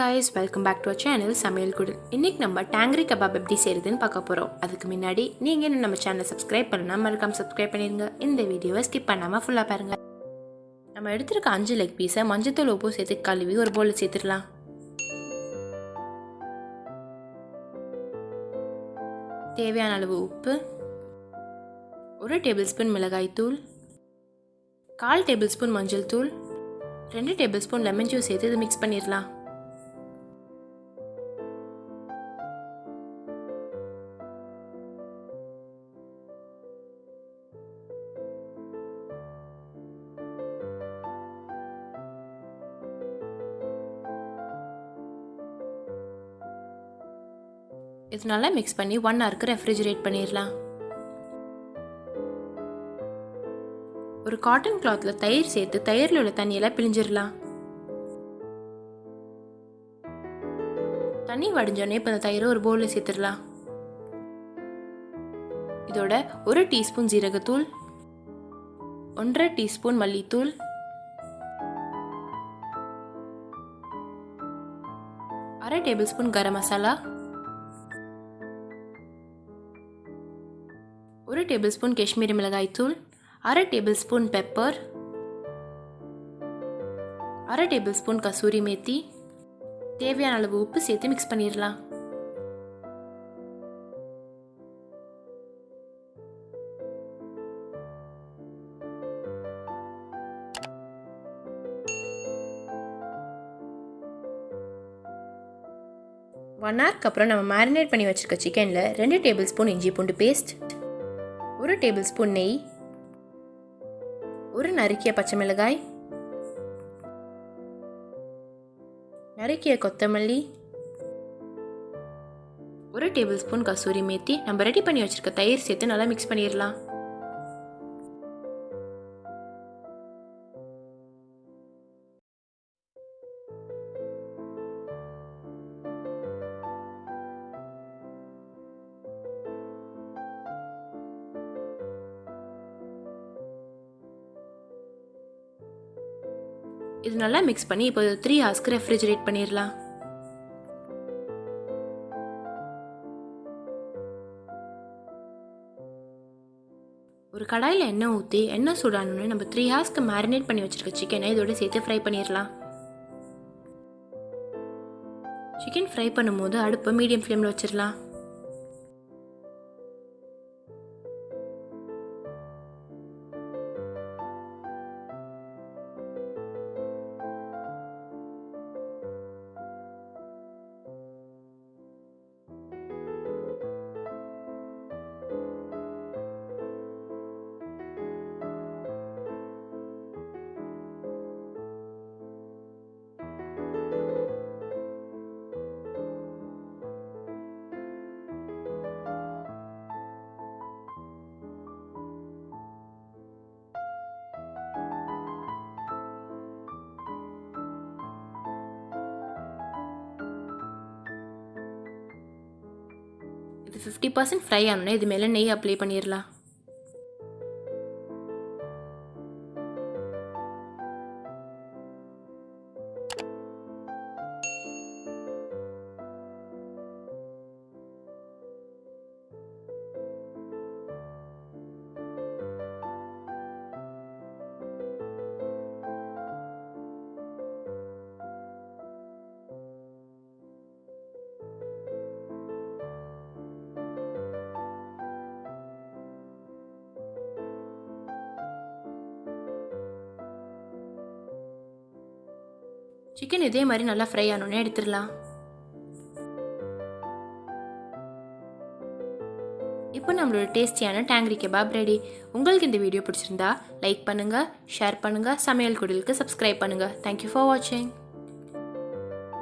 guys, welcome back to our channel Samayal Kudil. இன்னைக்கு நம்ம டாங்கிரி kebab எப்படி செய்யறதுன்னு பார்க்க போறோம். அதுக்கு முன்னாடி நீங்க இன்னும் நம்ம சேனலை சப்ஸ்கிரைப் பண்ணலனா மறக்காம சப்ஸ்கிரைப் பண்ணிருங்க. இந்த வீடியோவை ஸ்கிப் பண்ணாம ஃபுல்லா பாருங்க. நம்ம எடுத்துருக்க 5 லெக் பீஸை மஞ்சத்தூள் உப்பு சேர்த்து கழுவி ஒரு பவுல்ல சேர்த்துடலாம். தேவையான அளவு உப்பு, 1 டேபிள்ஸ்பூன் மிளகாய் தூள், 1/4 டேபிள்ஸ்பூன் மஞ்சள் தூள், 2 டேபிள்ஸ்பூன் லெமன் ஜூஸ் சேர்த்து இதை மிக்ஸ் பண்ணிடலாம். இது நல்லா மிக்ஸ் பண்ணி 1 ஹவருக்கு ரெஃப்ரிஜரேட் பண்ணிடலாம். ஒரு காட்டன் கிளாத்ல தயிர் சேர்த்து தயிரில் உள்ள தண்ணியெல்லாம் பிழிஞ்சிடலாம். தண்ணி வடிஞ்சோடனே இப்போ இந்த தயிரை ஒரு பவுலில் சேர்த்துடலாம். இதோட 1 டீஸ்பூன் ஜீரகத்தூள், 1/2 டீஸ்பூன் மல்லித்தூள், 1/2 டேபிள்ஸ்பூன் கரம் மசாலா, 1 டேபிள்ஸ்பூன் காஷ்மீரி மிளகாய் தூள், 1/2 tablespoon pepper, 1/2 tablespoon kasuri methi, தேவையான அளவு உப்பு சேர்த்து மிக்ஸ் பண்ணிடலாம். ஒன் ஹவருக்கு அப்புறம் நம்ம மேரினேட் பண்ணி வச்சிருக்க சிக்கனில் 2 டேபிள்ஸ்பூன் இஞ்சி பூண்டு பேஸ்ட், 1 டேபிள்ஸ்பூன் நெய், 1 நறுக்கிய பச்சை மிளகாய், நறுக்கிய கொத்தமல்லி, 1 டேபிள்ஸ்பூன் கசூரி மேத்தி, நம்ம ரெடி பண்ணி வச்சிருக்க தயிர் சேர்த்து நல்லா மிக்ஸ் பண்ணிடலாம். இது நல்லா மிக்ஸ் பண்ணி இப்போ 3 ஹவர்ஸ்க்கு ரெஃப்ரிஜரேட் பண்ணிடலாம். ஒரு கடாயில் எண்ணெய் ஊற்றி எண்ணெய் சூடானோன்னு நம்ம 3 ஹவர்ஸ்க்கு மேரினேட் பண்ணி வச்சிருக்க சிக்கனை இதோட சேர்த்து ஃப்ரை பண்ணிடலாம். சிக்கன் ஃப்ரை பண்ணும்போது அடுப்பை மீடியம் ஃப்ளேமில் வச்சிடலாம். இது 50% ஃப்ரை ஆனோன்னா இது மேலே நெய் அப்ளை பண்ணிடலாம். சிக்கன் இதே மாதிரி நல்லா ஃப்ரை ஆனோன்னு எடுத்துடலாம். இப்போ நம்மளோட டேஸ்டியான டாங்கிரி கெபாப் ரெடி. உங்களுக்கு இந்த வீடியோ பிடிச்சிருந்தா லைக் பண்ணுங்க, ஷேர் பண்ணுங்க, சமையல் குடிலுக்கு சப்ஸ்கிரைப் பண்ணுங்க. தேங்க்யூ ஃபார் வாட்சிங்.